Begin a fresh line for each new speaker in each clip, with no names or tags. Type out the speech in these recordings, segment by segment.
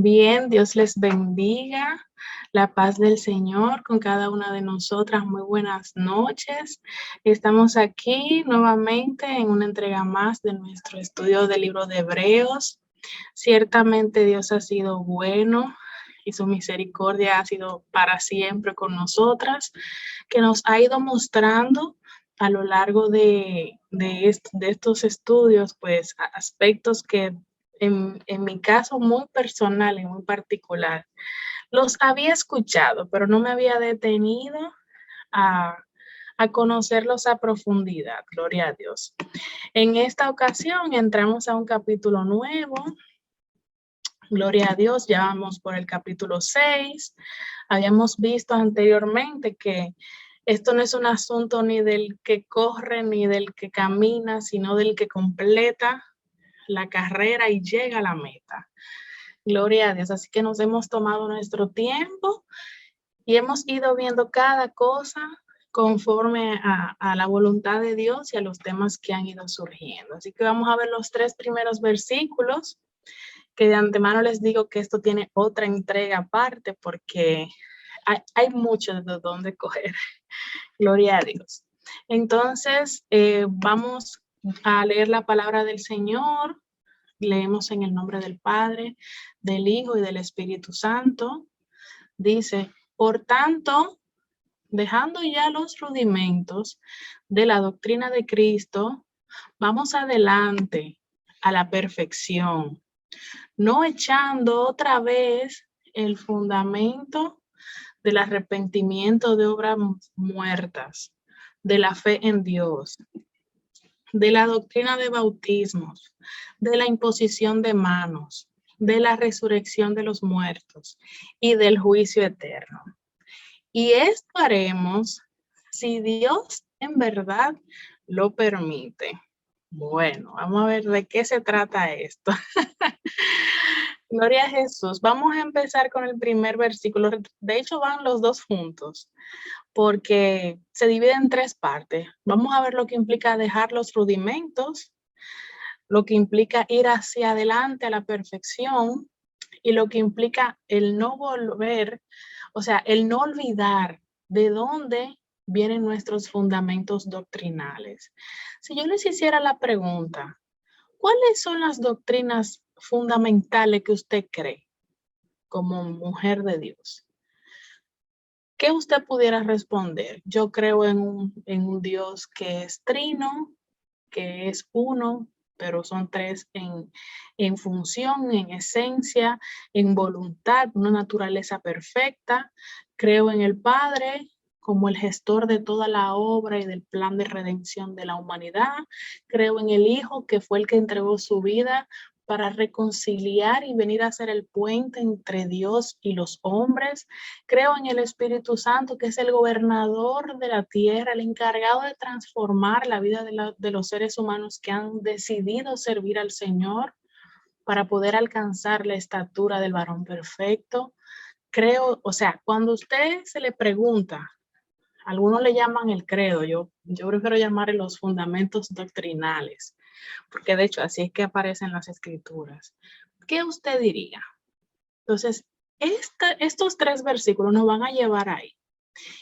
Bien, Dios les bendiga. La paz del Señor con cada una de nosotras. Muy buenas noches. Estamos aquí nuevamente en una entrega más de nuestro estudio del libro de Hebreos. Ciertamente Dios ha sido bueno y su misericordia ha sido para siempre con nosotras, que nos ha ido mostrando a lo largo de estos estudios, pues aspectos que en mi caso muy personal y muy particular, los había escuchado, pero no me había detenido a, a conocerlos a profundidad. Gloria a Dios. En esta ocasión entramos a un capítulo nuevo. Gloria a Dios, ya vamos por el capítulo 6. Habíamos visto anteriormente que esto no es un asunto ni del que corre ni del que camina, sino del que completa la carrera y llega a la meta. Gloria a Dios. Así que nos hemos tomado nuestro tiempo y hemos ido viendo cada cosa conforme a la voluntad de Dios y a los temas que han ido surgiendo. Así que vamos a ver los 3 primeros versículos, que de antemano les digo que esto tiene otra entrega aparte porque hay mucho de dónde coger. Gloria a Dios. Entonces, vamos a leer la palabra del Señor. Leemos en el nombre del Padre, del Hijo y del Espíritu Santo. Dice, por tanto, dejando ya los rudimentos de la doctrina de Cristo, vamos adelante a la perfección, no echando otra vez el fundamento del arrepentimiento de obras muertas, de la fe en Dios, de la doctrina de bautismos, de la imposición de manos, de la resurrección de los muertos y del juicio eterno. Y esto haremos si Dios en verdad lo permite. Bueno, vamos a ver de qué se trata esto. Gloria a Jesús. Vamos a empezar con el primer versículo. De hecho, van los dos juntos, porque se divide en 3 partes. Vamos a ver lo que implica dejar los rudimentos, lo que implica ir hacia adelante a la perfección y lo que implica el no volver, o sea, el no olvidar de dónde vienen nuestros fundamentos doctrinales. Si yo les hiciera la pregunta, ¿cuáles son las doctrinas fundamentales que usted cree como mujer de Dios? ¿Qué usted pudiera responder? Yo creo en un Dios que es trino, que es uno, pero son 3 en función, en esencia, en voluntad, una naturaleza perfecta. Creo en el Padre como el gestor de toda la obra y del plan de redención de la humanidad. Creo en el Hijo, que fue el que entregó su vida para reconciliar y venir a ser el puente entre Dios y los hombres. Creo en el Espíritu Santo, que es el gobernador de la tierra, el encargado de transformar la vida de los seres humanos que han decidido servir al Señor para poder alcanzar la estatura del varón perfecto. Creo, o sea, cuando usted se le pregunta, algunos le llaman el credo, yo prefiero llamarle los fundamentos doctrinales, porque de hecho así es que aparecen las escrituras. ¿Qué usted diría? Entonces, estos 3 versículos nos van a llevar ahí.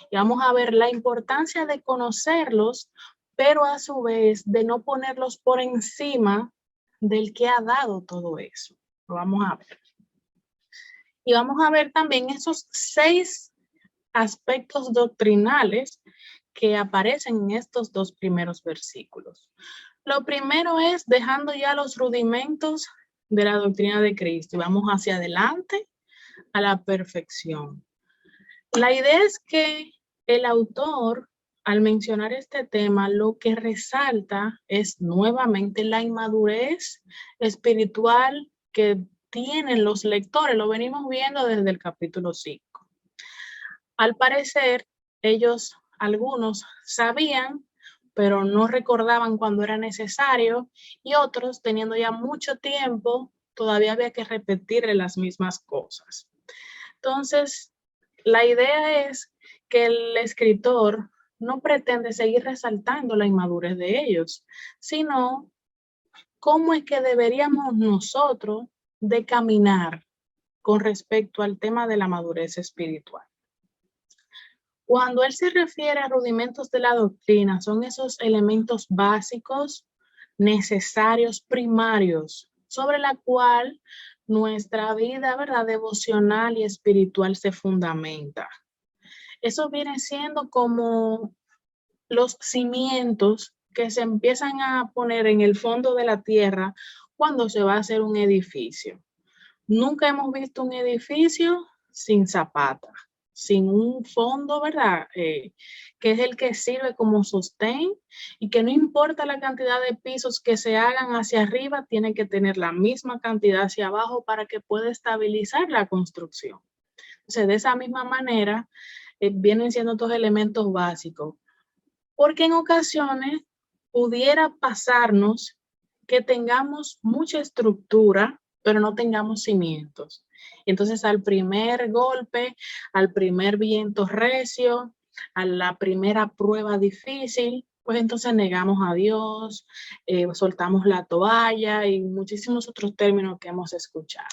Y vamos a ver la importancia de conocerlos, pero a su vez de no ponerlos por encima del que ha dado todo eso. Lo vamos a ver. Y vamos a ver también esos 6 aspectos doctrinales que aparecen en estos 2 primeros versículos. Lo primero es dejando ya los rudimentos de la doctrina de Cristo y vamos hacia adelante a la perfección. La idea es que el autor, al mencionar este tema, lo que resalta es nuevamente la inmadurez espiritual que tienen los lectores. Lo venimos viendo desde el capítulo 5. Al parecer, ellos, algunos, sabían, pero no recordaban cuando era necesario, y otros, teniendo ya mucho tiempo, todavía había que repetirle las mismas cosas. Entonces, la idea es que el escritor no pretende seguir resaltando la inmadurez de ellos, sino cómo es que deberíamos nosotros de caminar con respecto al tema de la madurez espiritual. Cuando él se refiere a rudimentos de la doctrina, son esos elementos básicos, necesarios, primarios, sobre la cual nuestra vida, ¿verdad?, devocional y espiritual se fundamenta. Eso viene siendo como los cimientos que se empiezan a poner en el fondo de la tierra cuando se va a hacer un edificio. Nunca hemos visto un edificio sin zapata, sin un fondo, ¿verdad? Que es el que sirve como sostén y que no importa la cantidad de pisos que se hagan hacia arriba, tiene que tener la misma cantidad hacia abajo para que pueda estabilizar la construcción. Entonces, de esa misma manera, vienen siendo estos elementos básicos, porque en ocasiones pudiera pasarnos que tengamos mucha estructura, pero no tengamos cimientos. Entonces, al primer golpe, al primer viento recio, a la primera prueba difícil, pues entonces negamos a Dios, soltamos la toalla y muchísimos otros términos que hemos escuchado.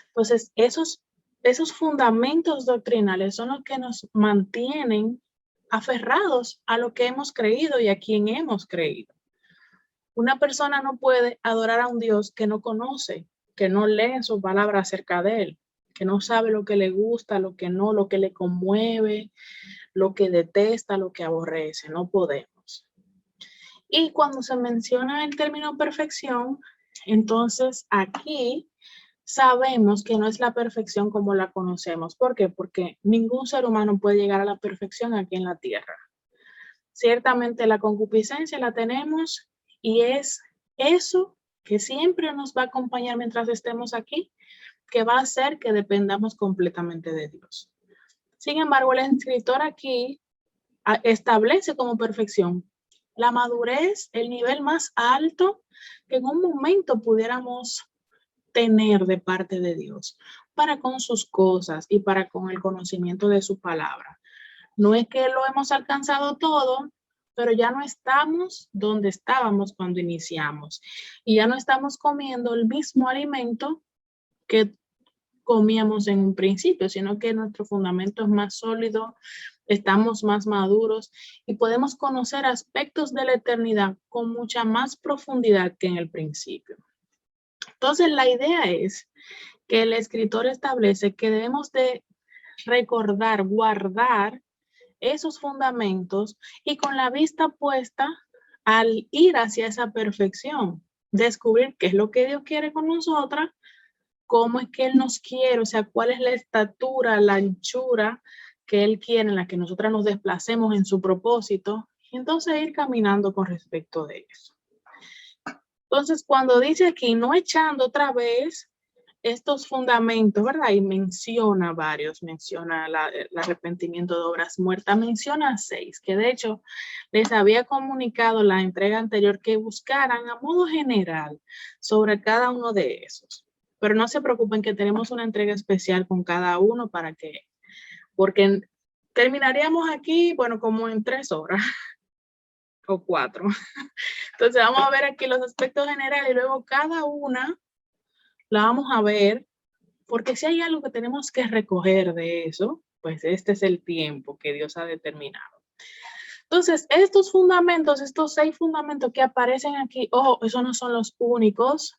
Entonces, esos fundamentos doctrinales son los que nos mantienen aferrados a lo que hemos creído y a quien hemos creído. Una persona no puede adorar a un Dios que no conoce, que no lee su palabra acerca de él, que no sabe lo que le gusta, lo que no, lo que le conmueve, lo que detesta, lo que aborrece. No podemos. Y cuando se menciona el término perfección, entonces aquí sabemos que no es la perfección como la conocemos. ¿Por qué? Porque ningún ser humano puede llegar a la perfección aquí en la tierra. Ciertamente la concupiscencia la tenemos y es eso que siempre nos va a acompañar mientras estemos aquí, que va a hacer que dependamos completamente de Dios. Sin embargo, el escritor aquí establece como perfección la madurez, el nivel más alto que en un momento pudiéramos tener de parte de Dios para con sus cosas y para con el conocimiento de su palabra. No es que lo hemos alcanzado todo, pero ya no estamos donde estábamos cuando iniciamos y ya no estamos comiendo el mismo alimento que comíamos en un principio, sino que nuestro fundamento es más sólido, estamos más maduros y podemos conocer aspectos de la eternidad con mucha más profundidad que en el principio. Entonces, la idea es que el escritor establece que debemos de recordar, guardar esos fundamentos y con la vista puesta al ir hacia esa perfección, descubrir qué es lo que Dios quiere con nosotras, cómo es que Él nos quiere, o sea, cuál es la estatura, la anchura que Él quiere en la que nosotras nos desplacemos en su propósito, y entonces ir caminando con respecto de eso. Entonces, cuando dice aquí, no echando otra vez estos fundamentos, ¿verdad? Y menciona varios, menciona el arrepentimiento de obras muertas, menciona 6, que de hecho les había comunicado la entrega anterior que buscaran a modo general sobre cada uno de esos. Pero no se preocupen que tenemos una entrega especial con cada uno porque terminaríamos aquí, bueno, como en 3 horas o 4. Entonces vamos a ver aquí los aspectos generales y luego cada una la vamos a ver, porque si hay algo que tenemos que recoger de eso, pues este es el tiempo que Dios ha determinado. Entonces, estos fundamentos, estos 6 fundamentos que aparecen aquí, ojo, esos no son los únicos,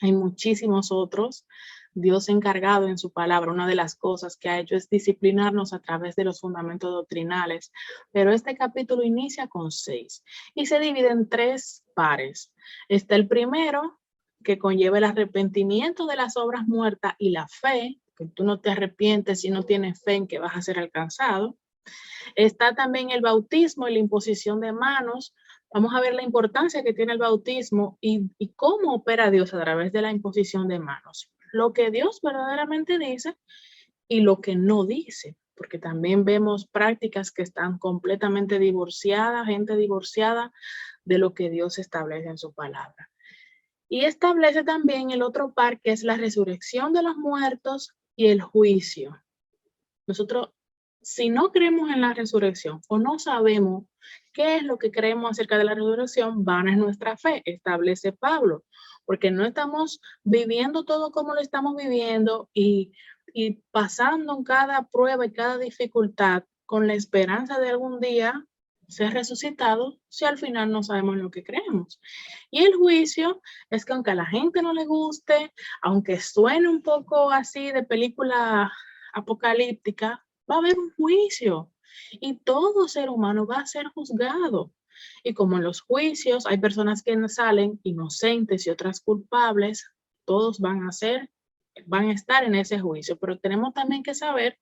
hay muchísimos otros. Dios encargado en su palabra, una de las cosas que ha hecho es disciplinarnos a través de los fundamentos doctrinales, pero este capítulo inicia con 6 y se divide en 3 pares. Está el primero, que conlleva el arrepentimiento de las obras muertas y la fe, que tú no te arrepientes si no tienes fe en que vas a ser alcanzado. Está también el bautismo y la imposición de manos. Vamos a ver la importancia que tiene el bautismo y cómo opera Dios a través de la imposición de manos. Lo que Dios verdaderamente dice y lo que no dice, porque también vemos prácticas que están completamente divorciadas, gente divorciada de lo que Dios establece en su palabra. Y establece también el otro par, que es la resurrección de los muertos y el juicio. Nosotros, si no creemos en la resurrección o no sabemos qué es lo que creemos acerca de la resurrección, vana es nuestra fe, establece Pablo, porque no estamos viviendo todo como lo estamos viviendo y pasando en cada prueba y cada dificultad con la esperanza de algún día ser resucitado si al final no sabemos lo que creemos. Y el juicio es que aunque a la gente no le guste, aunque suene un poco así de película apocalíptica, va a haber un juicio y todo ser humano va a ser juzgado. Y como en los juicios hay personas que salen inocentes y otras culpables, todos van a estar en ese juicio, pero tenemos también que saber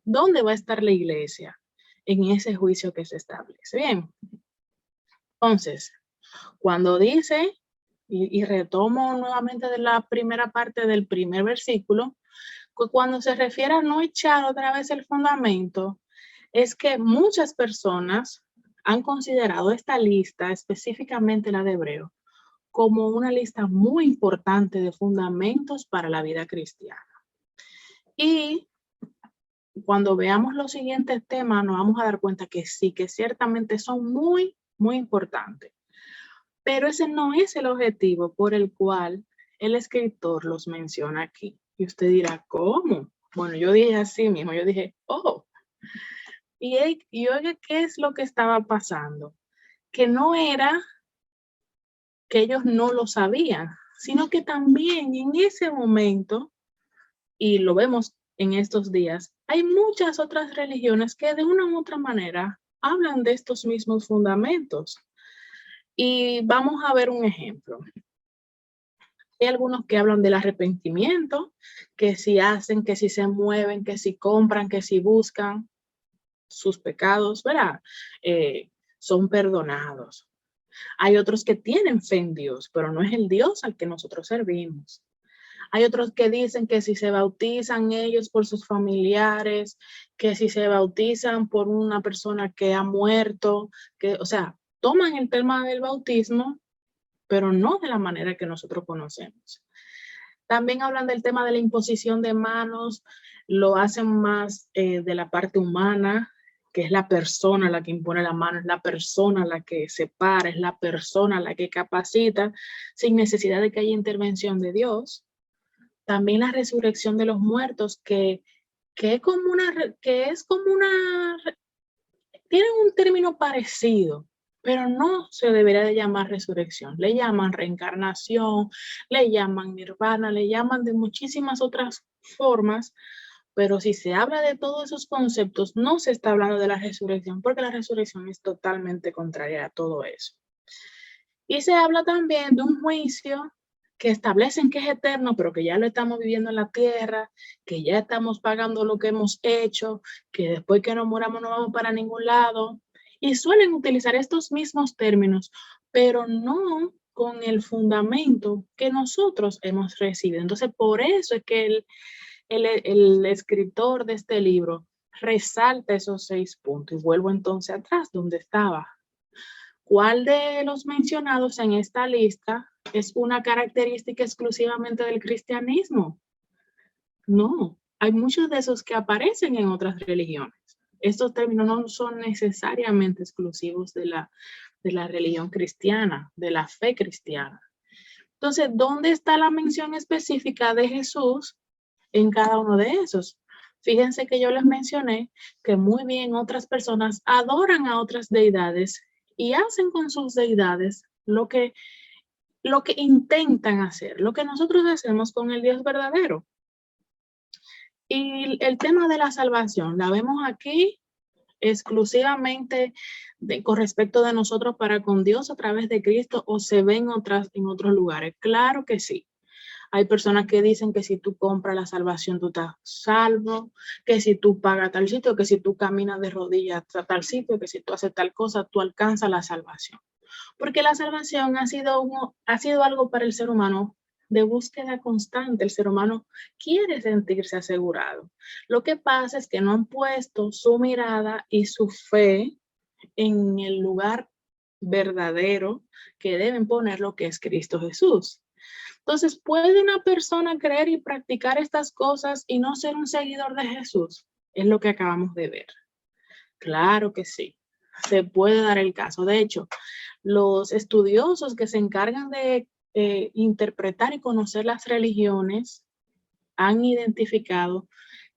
dónde va a estar la iglesia en ese juicio que se establece. Bien, entonces, cuando dice, y retomo nuevamente de la primera parte del primer versículo, que cuando se refiere a no echar otra vez el fundamento, es que muchas personas han considerado esta lista, específicamente la de Hebreo, como una lista muy importante de fundamentos para la vida cristiana. Y cuando veamos los siguientes temas, nos vamos a dar cuenta que sí, que ciertamente son muy, muy importantes. Pero ese no es el objetivo por el cual el escritor los menciona aquí. Y usted dirá, ¿cómo? Bueno, yo dije así mismo, yo dije, oh. Y oiga, ¿qué es lo que estaba pasando? Que no era que ellos no lo sabían, sino que también en ese momento, y lo vemos en estos días, hay muchas otras religiones que de una u otra manera hablan de estos mismos fundamentos. Y vamos a ver un ejemplo. Hay algunos que hablan del arrepentimiento, que si hacen, que si se mueven, que si compran, que si buscan sus pecados, ¿verdad? Son perdonados. Hay otros que tienen fe en Dios, pero no es el Dios al que nosotros servimos. Hay otros que dicen que si se bautizan ellos por sus familiares, que si se bautizan por una persona que ha muerto, que, o sea, toman el tema del bautismo, pero no de la manera que nosotros conocemos. También hablan del tema de la imposición de manos, lo hacen más de la parte humana, que es la persona la que impone la mano, es la persona la que separa, es la persona la que capacita, sin necesidad de que haya intervención de Dios. También la resurrección de los muertos, que es como una, tienen un término parecido, pero no se debería de llamar resurrección. Le llaman reencarnación, le llaman nirvana, le llaman de muchísimas otras formas, pero si se habla de todos esos conceptos, no se está hablando de la resurrección, porque la resurrección es totalmente contraria a todo eso. Y se habla también de un juicio que establecen que es eterno, pero que ya lo estamos viviendo en la tierra, que ya estamos pagando lo que hemos hecho, que después que nos muramos no vamos para ningún lado. Y suelen utilizar estos mismos términos, pero no con el fundamento que nosotros hemos recibido. Entonces, por eso es que el escritor de este libro resalta esos 6 puntos. Y vuelvo entonces atrás, donde estaba. ¿Cuál de los mencionados en esta lista es una característica exclusivamente del cristianismo? No, hay muchos de esos que aparecen en otras religiones. Estos términos no son necesariamente exclusivos de la religión cristiana, de la fe cristiana. Entonces, ¿dónde está la mención específica de Jesús en cada uno de esos? Fíjense que yo les mencioné que muy bien otras personas adoran a otras deidades y hacen con sus deidades lo que intentan hacer, lo que nosotros hacemos con el Dios verdadero. Y el tema de la salvación, la vemos aquí exclusivamente con respecto de nosotros para con Dios a través de Cristo, o se ven en otros lugares. Claro que sí. Hay personas que dicen que si tú compras la salvación, tú estás salvo, que si tú pagas tal sitio, que si tú caminas de rodillas a tal sitio, que si tú haces tal cosa, tú alcanzas la salvación. Porque la salvación ha sido algo para el ser humano de búsqueda constante. El ser humano quiere sentirse asegurado. Lo que pasa es que no han puesto su mirada y su fe en el lugar verdadero que deben poner, lo que es Cristo Jesús. Entonces, ¿puede una persona creer y practicar estas cosas y no ser un seguidor de Jesús? Es lo que acabamos de ver. Claro que sí, se puede dar el caso. De hecho, los estudiosos que se encargan de interpretar y conocer las religiones, han identificado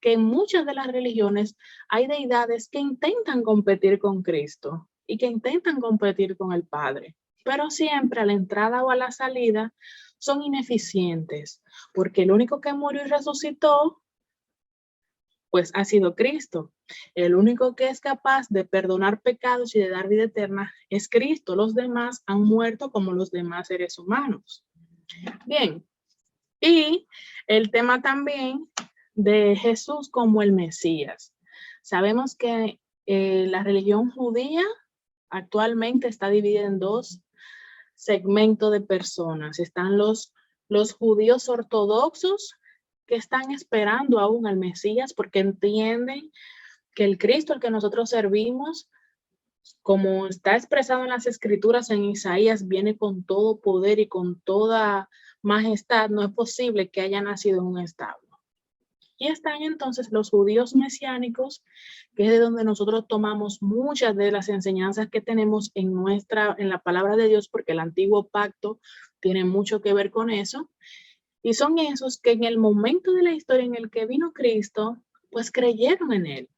que en muchas de las religiones hay deidades que intentan competir con Cristo y que intentan competir con el Padre, pero siempre a la entrada o a la salida son ineficientes, porque el único que murió y resucitó, pues ha sido Cristo. El único que es capaz de perdonar pecados y de dar vida eterna es Cristo. Los demás han muerto como los demás seres humanos. Bien, y el tema también de Jesús como el Mesías. Sabemos que la religión judía actualmente está dividida en dos segmentos de personas. Están los judíos ortodoxos que están esperando aún al Mesías porque entienden que el Cristo al que nosotros servimos, como está expresado en las Escrituras en Isaías, viene con todo poder y con toda majestad. No es posible que haya nacido en un establo. Y están entonces los judíos mesiánicos, que es de donde nosotros tomamos muchas de las enseñanzas que tenemos en la palabra de Dios, porque el antiguo pacto tiene mucho que ver con eso. Y son esos que en el momento de la historia en el que vino Cristo, pues creyeron en él.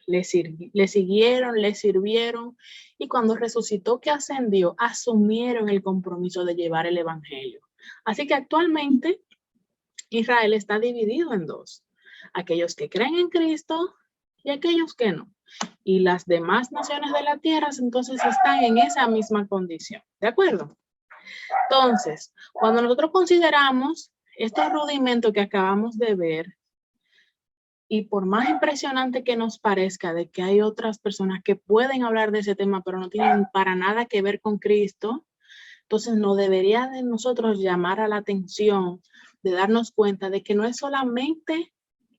Le siguieron, le sirvieron, y cuando resucitó, que ascendió, asumieron el compromiso de llevar el evangelio. Así que actualmente Israel está dividido en dos: aquellos que creen en Cristo y aquellos que no. Y las demás naciones de la tierra entonces están en esa misma condición. ¿De acuerdo? Entonces, cuando nosotros consideramos estos rudimentos que acabamos de ver, y por más impresionante que nos parezca de que hay otras personas que pueden hablar de ese tema, pero no tienen para nada que ver con Cristo, entonces no debería de nosotros llamar a la atención, de darnos cuenta de que no es solamente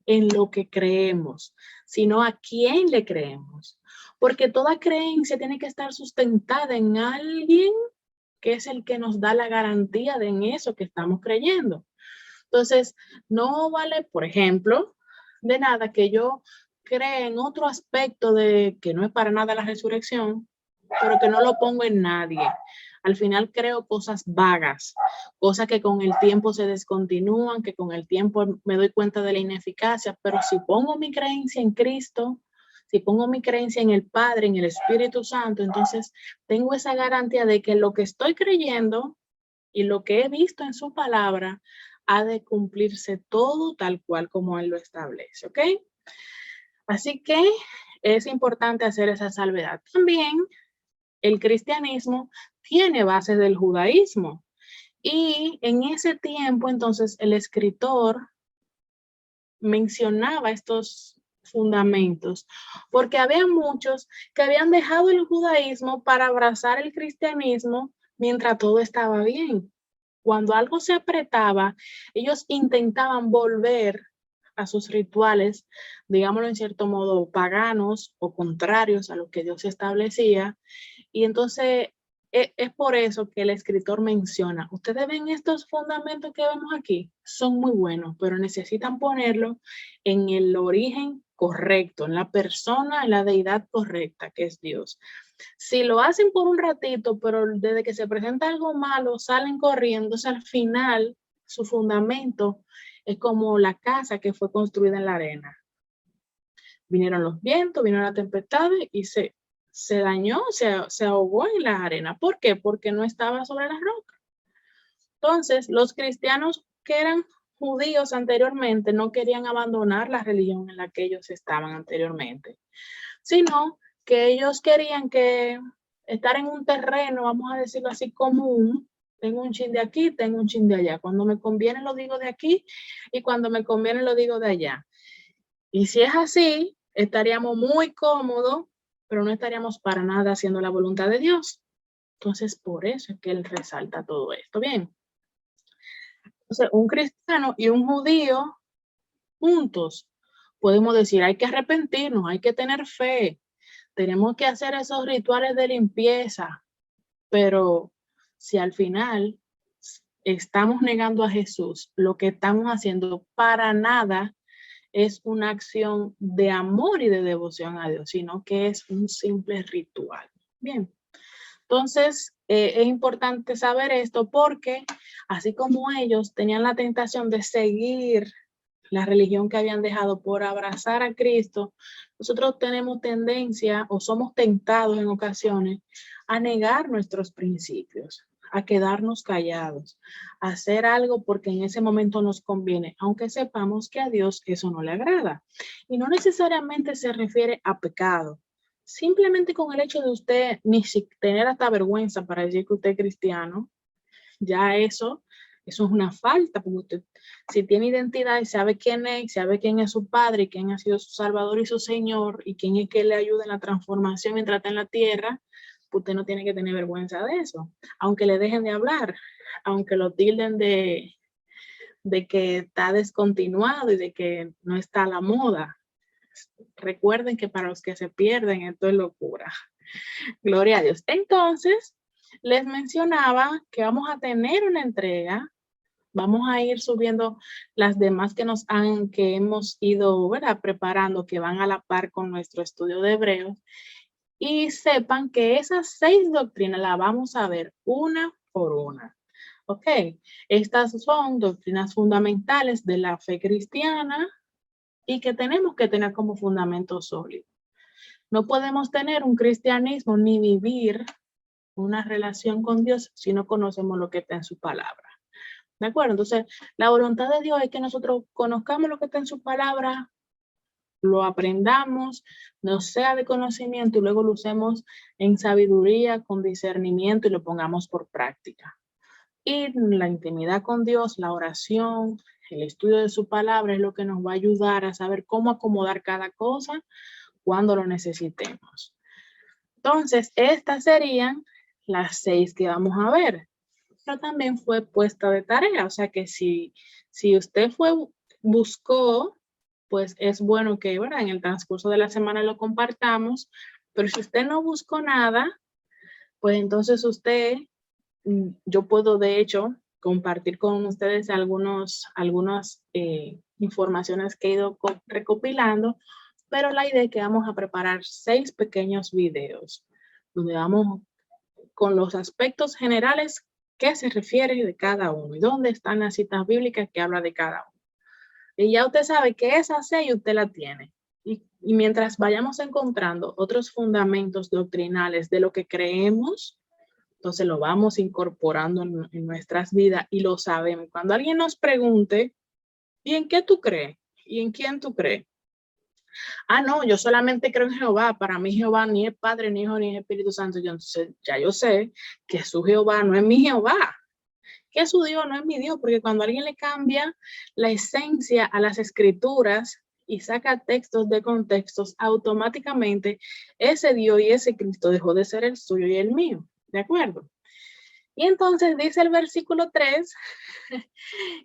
en lo que creemos, sino a quién le creemos. Porque toda creencia tiene que estar sustentada en alguien que es el que nos da la garantía de en eso que estamos creyendo. Entonces, no vale, por ejemplo, de nada que yo cree en otro aspecto de que no es para nada la resurrección, pero que no lo pongo en nadie. Al final creo cosas vagas, cosas que con el tiempo se descontinúan, que con el tiempo me doy cuenta de la ineficacia, pero si pongo mi creencia en Cristo, si pongo mi creencia en el Padre, en el Espíritu Santo, entonces tengo esa garantía de que lo que estoy creyendo y lo que he visto en su palabra ha de cumplirse todo tal cual como Él lo establece, ¿ok? Así que es importante hacer esa salvedad. También el cristianismo tiene bases del judaísmo, y en ese tiempo entonces el escritor mencionaba estos fundamentos porque había muchos que habían dejado el judaísmo para abrazar el cristianismo mientras todo estaba bien. Cuando algo se apretaba, ellos intentaban volver a sus rituales, digámoslo en cierto modo, paganos o contrarios a lo que Dios establecía. Y entonces es por eso que el escritor menciona, ustedes ven estos fundamentos que vemos aquí, son muy buenos, pero necesitan ponerlo en el origen correcto, en la persona, en la deidad correcta, que es Dios. Si lo hacen por un ratito, pero desde que se presenta algo malo, salen corriendo, al final su fundamento es como la casa que fue construida en la arena. Vinieron los vientos, vinieron las tempestades y se dañó, se ahogó en la arena. ¿Por qué? Porque no estaba sobre la roca. Entonces, los cristianos que eran judíos anteriormente no querían abandonar la religión en la que ellos estaban anteriormente, sino que ellos querían que estar en un terreno, vamos a decirlo así, común. Tengo un chin de aquí, tengo un chin de allá. Cuando me conviene lo digo de aquí y cuando me conviene lo digo de allá. Y si es así, estaríamos muy cómodos, pero no estaríamos para nada haciendo la voluntad de Dios. Entonces, por eso es que él resalta todo esto. Bien. Entonces, un cristiano y un judío juntos, podemos decir, hay que arrepentirnos, hay que tener fe, tenemos que hacer esos rituales de limpieza, pero si al final estamos negando a Jesús, lo que estamos haciendo para nada es una acción de amor y de devoción a Dios, sino que es un simple ritual. Bien, Entonces, es importante saber esto porque así como ellos tenían la tentación de seguir la religión que habían dejado por abrazar a Cristo, nosotros tenemos tendencia o somos tentados en ocasiones a negar nuestros principios, a quedarnos callados, a hacer algo porque en ese momento nos conviene, aunque sepamos que a Dios eso no le agrada. Y no necesariamente se refiere a pecado. Simplemente con el hecho de usted ni tener hasta vergüenza para decir que usted es cristiano, ya eso es una falta, porque usted si tiene identidad y sabe quién es su padre y quién ha sido su salvador y su señor y quién es que le ayuda en la transformación mientras está en la tierra, pues usted no tiene que tener vergüenza de eso, aunque le dejen de hablar, aunque lo tilden de que está descontinuado y de que no está a la moda. Recuerden que para los que se pierden esto es locura. Gloria a Dios. Entonces, les mencionaba que vamos a tener una entrega. Vamos a ir subiendo las demás que hemos ido, ¿verdad?, preparando, que van a la par con nuestro estudio de Hebreos. Y sepan que esas 6 doctrinas las vamos a ver una por una. ¿Ok? Estas son doctrinas fundamentales de la fe cristiana y que tenemos que tener como fundamento sólido. No podemos tener un cristianismo ni vivir una relación con Dios si no conocemos lo que está en su palabra. ¿De acuerdo? Entonces, la voluntad de Dios es que nosotros conozcamos lo que está en su palabra, lo aprendamos, nos sea de conocimiento y luego lo usemos en sabiduría, con discernimiento y lo pongamos por práctica. Y la intimidad con Dios, la oración, el estudio de su palabra es lo que nos va a ayudar a saber cómo acomodar cada cosa cuando lo necesitemos. Entonces, estas serían las 6 que vamos a ver. Pero también fue puesta de tarea, o sea que si usted buscó, pues es bueno que, ¿verdad?, en el transcurso de la semana lo compartamos, pero si usted no buscó nada, pues entonces yo puedo de hecho compartir con ustedes algunas informaciones que he ido recopilando, pero la idea es que vamos a preparar 6 pequeños videos, donde vamos con los aspectos generales qué se refiere de cada uno y dónde están las citas bíblicas que habla de cada uno. Y ya usted sabe que esa 6 usted la tiene. Y mientras vayamos encontrando otros fundamentos doctrinales de lo que creemos, entonces lo vamos incorporando en nuestras vidas y lo sabemos. Cuando alguien nos pregunte, ¿y en qué tú crees? ¿Y en quién tú crees? Ah, no, yo solamente creo en Jehová. Para mí Jehová ni es Padre, ni Hijo, ni es Espíritu Santo. Entonces ya yo sé que su Jehová no es mi Jehová, que su Dios no es mi Dios, porque cuando alguien le cambia la esencia a las escrituras y saca textos de contextos, automáticamente ese Dios y ese Cristo dejó de ser el suyo y el mío. ¿De acuerdo? Y entonces dice el versículo 3,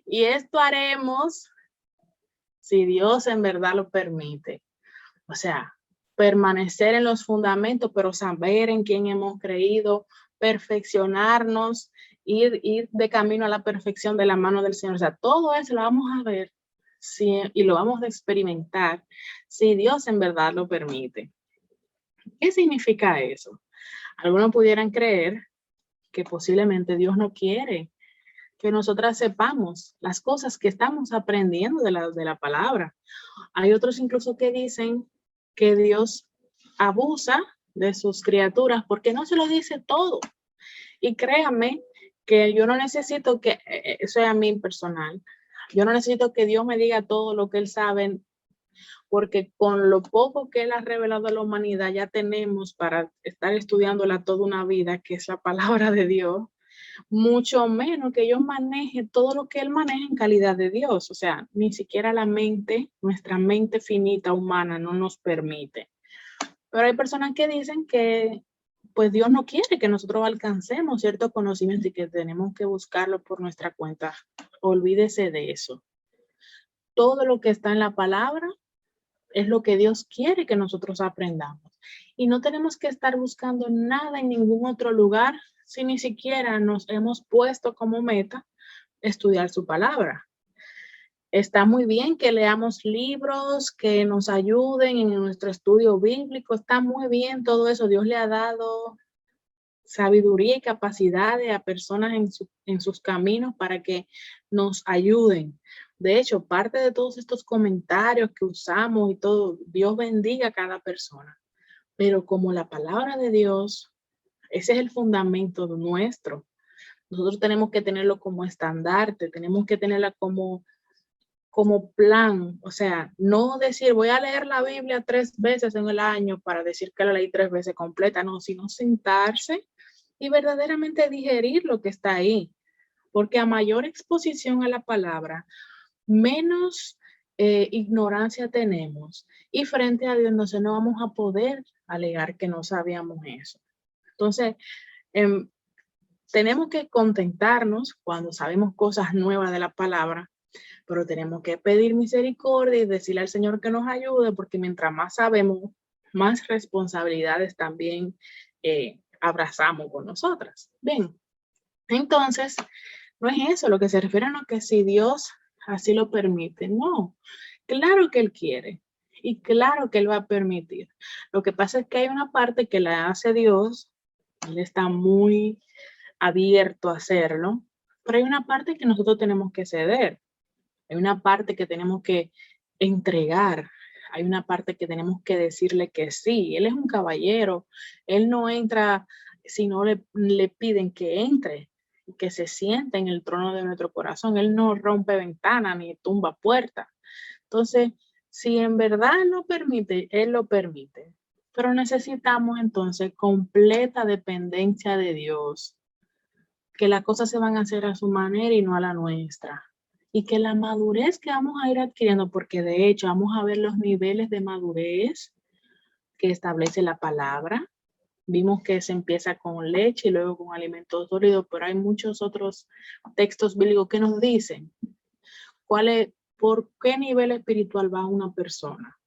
y esto haremos si Dios en verdad lo permite. O sea, permanecer en los fundamentos, pero saber en quién hemos creído, perfeccionarnos, ir de camino a la perfección de la mano del Señor. O sea, todo eso lo vamos a ver y lo vamos a experimentar si Dios en verdad lo permite. ¿Qué significa eso? Algunos pudieran creer que posiblemente Dios no quiere que nosotras sepamos las cosas que estamos aprendiendo de la palabra. Hay otros incluso que dicen que Dios abusa de sus criaturas porque no se lo dice todo. Y créanme que yo no necesito que, eso es a mí personal, yo no necesito que Dios me diga todo lo que Él sabe, porque con lo poco que Él ha revelado a la humanidad ya tenemos para estar estudiándola toda una vida, que es la palabra de Dios, mucho menos que yo maneje todo lo que Él maneja en calidad de Dios. O sea, ni siquiera nuestra mente finita humana no nos permite. Pero hay personas que dicen que pues Dios no quiere que nosotros alcancemos cierto conocimiento y que tenemos que buscarlo por nuestra cuenta. Olvídese de eso. Todo lo que está en la palabra es lo que Dios quiere que nosotros aprendamos. Y no tenemos que estar buscando nada en ningún otro lugar si ni siquiera nos hemos puesto como meta estudiar su palabra. Está muy bien que leamos libros que nos ayuden en nuestro estudio bíblico. Está muy bien todo eso. Dios le ha dado sabiduría y capacidades a personas en sus caminos para que nos ayuden. De hecho, parte de todos estos comentarios que usamos y todo, Dios bendiga a cada persona. Pero como la palabra de Dios, ese es el fundamento nuestro. Nosotros tenemos que tenerlo como estandarte, tenemos que tenerla como plan, o sea, no decir voy a leer la Biblia 3 veces en el año para decir que la leí 3 veces completa, no, sino sentarse y verdaderamente digerir lo que está ahí, porque a mayor exposición a la palabra, menos ignorancia tenemos y frente a Dios no vamos a poder alegar que no sabíamos eso. Entonces, tenemos que contentarnos cuando sabemos cosas nuevas de la palabra, pero tenemos que pedir misericordia y decirle al Señor que nos ayude, porque mientras más sabemos, más responsabilidades también abrazamos con nosotras. Bien, entonces, no es eso lo que se refiere a lo que si Dios así lo permite, no. Claro que Él quiere y claro que Él va a permitir. Lo que pasa es que hay una parte que la hace Dios, Él está muy abierto a hacerlo, pero hay una parte que nosotros tenemos que ceder. Hay una parte que tenemos que entregar, hay una parte que tenemos que decirle que sí. Él es un caballero, él no entra si no le piden que entre y que se siente en el trono de nuestro corazón. Él no rompe ventana ni tumba puerta. Entonces, si en verdad él lo permite, él lo permite. Pero necesitamos entonces completa dependencia de Dios, que las cosas se van a hacer a su manera y no a la nuestra. Y que la madurez que vamos a ir adquiriendo, porque de hecho vamos a ver los niveles de madurez que establece la palabra. Vimos que se empieza con leche y luego con alimentos sólidos, pero hay muchos otros textos bíblicos que nos dicen por qué nivel espiritual va una persona.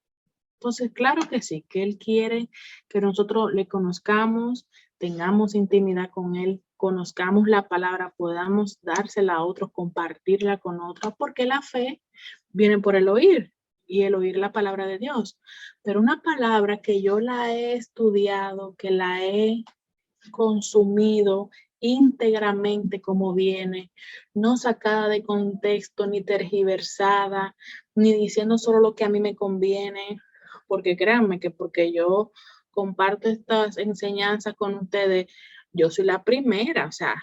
Entonces, claro que sí, que Él quiere que nosotros le conozcamos, tengamos intimidad con Él, conozcamos la palabra, podamos dársela a otros, compartirla con otros, porque la fe viene por el oír y el oír la palabra de Dios. Pero una palabra que yo la he estudiado, que la he consumido íntegramente como viene, no sacada de contexto, ni tergiversada, ni diciendo solo lo que a mí me conviene, porque créanme que porque yo comparto estas enseñanzas con ustedes, yo soy la primera, o sea,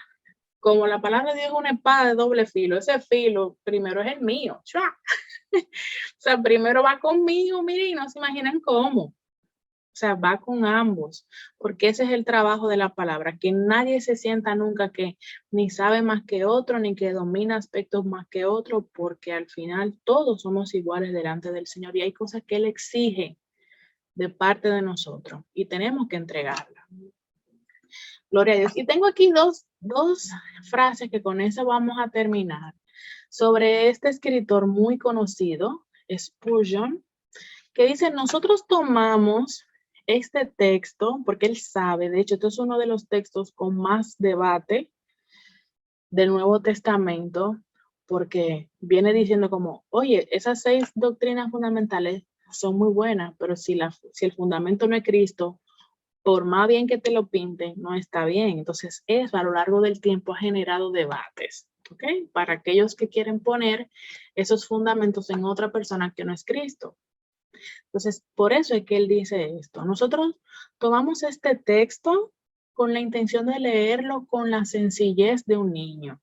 como la palabra de Dios es una espada de doble filo, ese filo primero es el mío, o sea, primero va conmigo, miren, no se imaginan cómo. O sea, va con ambos, porque ese es el trabajo de la palabra, que nadie se sienta nunca que ni sabe más que otro, ni que domina aspectos más que otro, porque al final todos somos iguales delante del Señor y hay cosas que Él exige de parte de nosotros y tenemos que entregarla. Gloria a Dios. Y tengo aquí dos frases que con eso vamos a terminar, sobre este escritor muy conocido, Spurgeon, que dice, nosotros tomamos este texto, porque él sabe, de hecho, esto es uno de los textos con más debate del Nuevo Testamento, porque viene diciendo como, oye, esas 6 doctrinas fundamentales son muy buenas, pero si el fundamento no es Cristo, por más bien que te lo pinten, no está bien. Entonces, eso a lo largo del tiempo ha generado debates, ¿ok? Para aquellos que quieren poner esos fundamentos en otra persona que no es Cristo. Entonces, por eso es que él dice esto. Nosotros tomamos este texto con la intención de leerlo con la sencillez de un niño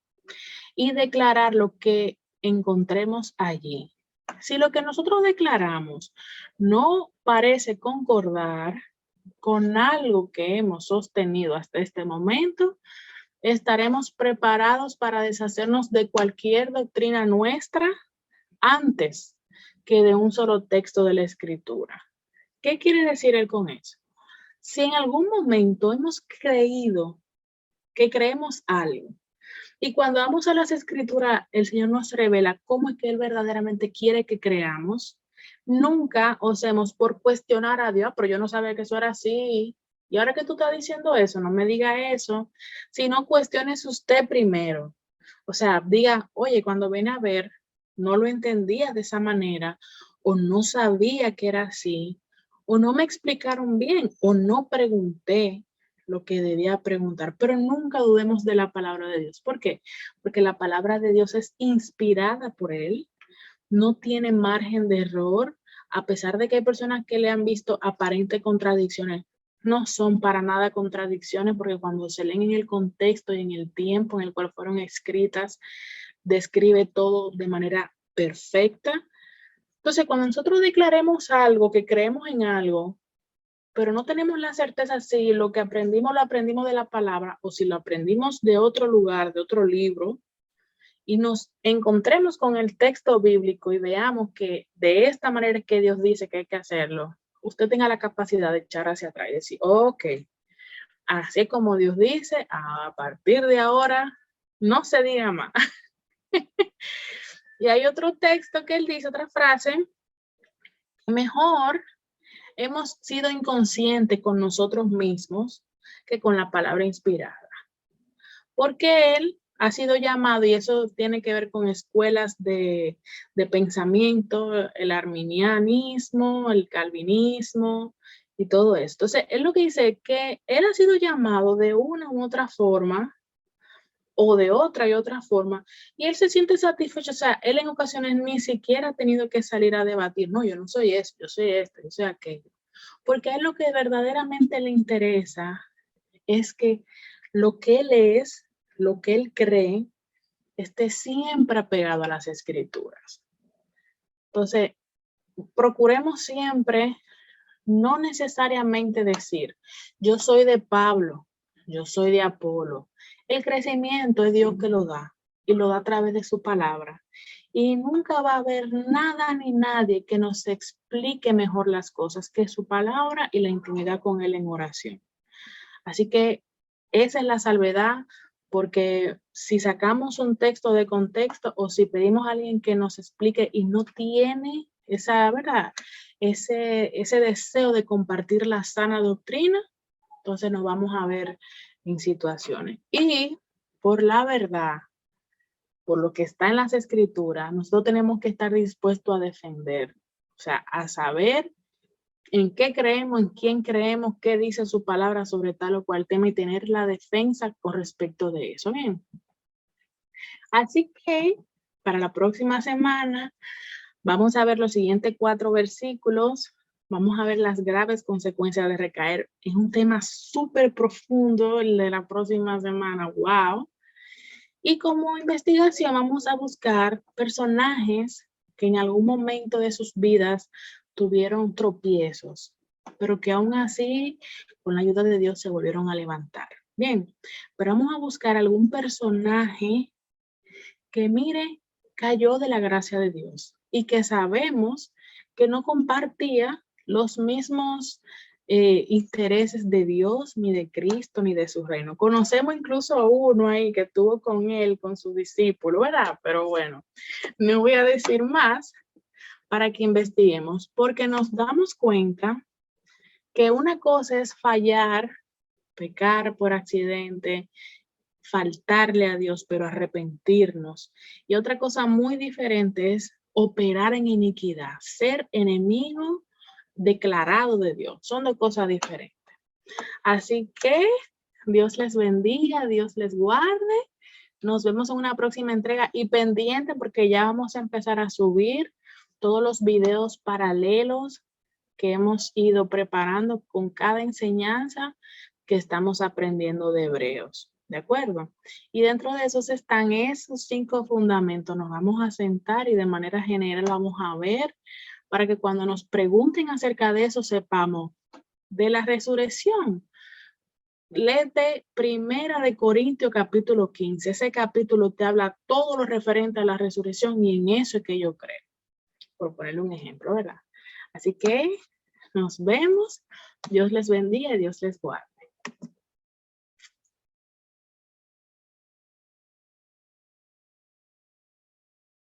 y declarar lo que encontremos allí. Si lo que nosotros declaramos no parece concordar con algo que hemos sostenido hasta este momento, estaremos preparados para deshacernos de cualquier doctrina nuestra antes que de un solo texto de la Escritura. ¿Qué quiere decir él con eso? Si en algún momento hemos creído que creemos algo y cuando vamos a las Escrituras el Señor nos revela cómo es que Él verdaderamente quiere que creamos, nunca osemos por cuestionar a Dios, pero yo no sabía que eso era así. Y ahora que tú estás diciendo eso, no me diga eso, sino cuestiones usted primero. O sea, diga, oye, cuando ven a ver, no lo entendía de esa manera, o no sabía que era así, o no me explicaron bien, o no pregunté. lo que debía preguntar, pero nunca dudemos de la palabra de Dios. ¿Por qué? Porque la palabra de Dios es inspirada por Él, no tiene margen de error, a pesar de que hay personas que le han visto aparentes contradicciones. No son para nada contradicciones, porque cuando se leen en el contexto y en el tiempo en el cual fueron escritas, describe todo de manera perfecta. Entonces, cuando nosotros declaremos algo, que creemos en algo, pero no tenemos la certeza si lo que aprendimos lo aprendimos de la palabra o si lo aprendimos de otro lugar, de otro libro, y nos encontremos con el texto bíblico y veamos que de esta manera es que Dios dice que hay que hacerlo, usted tenga la capacidad de echar hacia atrás y decir, ok, así como Dios dice, a partir de ahora no se diga más. Y hay otro texto que él dice, otra frase, mejor hemos sido inconscientes con nosotros mismos que con la palabra inspirada. Porque él ha sido llamado, y eso tiene que ver con escuelas de pensamiento, el arminianismo, el calvinismo y todo esto. Entonces, él lo que dice es que él ha sido llamado de una u otra forma o de otra y otra forma, y él se siente satisfecho. O sea, él en ocasiones ni siquiera ha tenido que salir a debatir, no, yo no soy eso, yo soy esto, yo soy aquello, porque a él lo que verdaderamente le interesa es que lo que él es, lo que él cree, esté siempre apegado a las escrituras. Entonces, procuremos siempre no necesariamente decir, yo soy de Pablo, yo soy de Apolo. El crecimiento es Dios que lo da y lo da a través de su palabra. Y nunca va a haber nada ni nadie que nos explique mejor las cosas que su palabra y la intimidad con él en oración. Así que esa es la salvedad, porque si sacamos un texto de contexto o si pedimos a alguien que nos explique y no tiene esa, ¿verdad? Ese deseo de compartir la sana doctrina, entonces nos vamos a ver en situaciones. Y por la verdad, por lo que está en las escrituras, nosotros tenemos que estar dispuestos a defender, o sea, a saber en qué creemos, en quién creemos, qué dice su palabra sobre tal o cual tema y tener la defensa con respecto de eso. Bien. Así que para la próxima semana vamos a ver los siguientes 4 versículos. Vamos a ver las graves consecuencias de recaer. Es un tema súper profundo el de la próxima semana. ¡Wow! Y como investigación vamos a buscar personajes que en algún momento de sus vidas tuvieron tropiezos, pero que aún así, con la ayuda de Dios, se volvieron a levantar. Bien, pero vamos a buscar algún personaje que, mire, cayó de la gracia de Dios y que sabemos que no compartía los mismos intereses de Dios, ni de Cristo, ni de su reino. Conocemos incluso a uno ahí que estuvo con él, con su discípulo, ¿verdad? Pero bueno, no voy a decir más para que investiguemos, porque nos damos cuenta que una cosa es fallar, pecar por accidente, faltarle a Dios, pero arrepentirnos. Y otra cosa muy diferente es operar en iniquidad, ser enemigo declarado de Dios. Son dos cosas diferentes. Así que Dios les bendiga, Dios les guarde. Nos vemos en una próxima entrega y pendiente porque ya vamos a empezar a subir todos los videos paralelos que hemos ido preparando con cada enseñanza que estamos aprendiendo de Hebreos. ¿De acuerdo? Y dentro de esos están esos 5 fundamentos. Nos vamos a sentar y de manera general vamos a ver para que cuando nos pregunten acerca de eso sepamos de la resurrección. Léete Primera de Corintios capítulo 15. Ese capítulo te habla todo lo referente a la resurrección y en eso es que yo creo. Por ponerle un ejemplo, ¿verdad? Así que nos vemos. Dios les bendiga y Dios les guarde.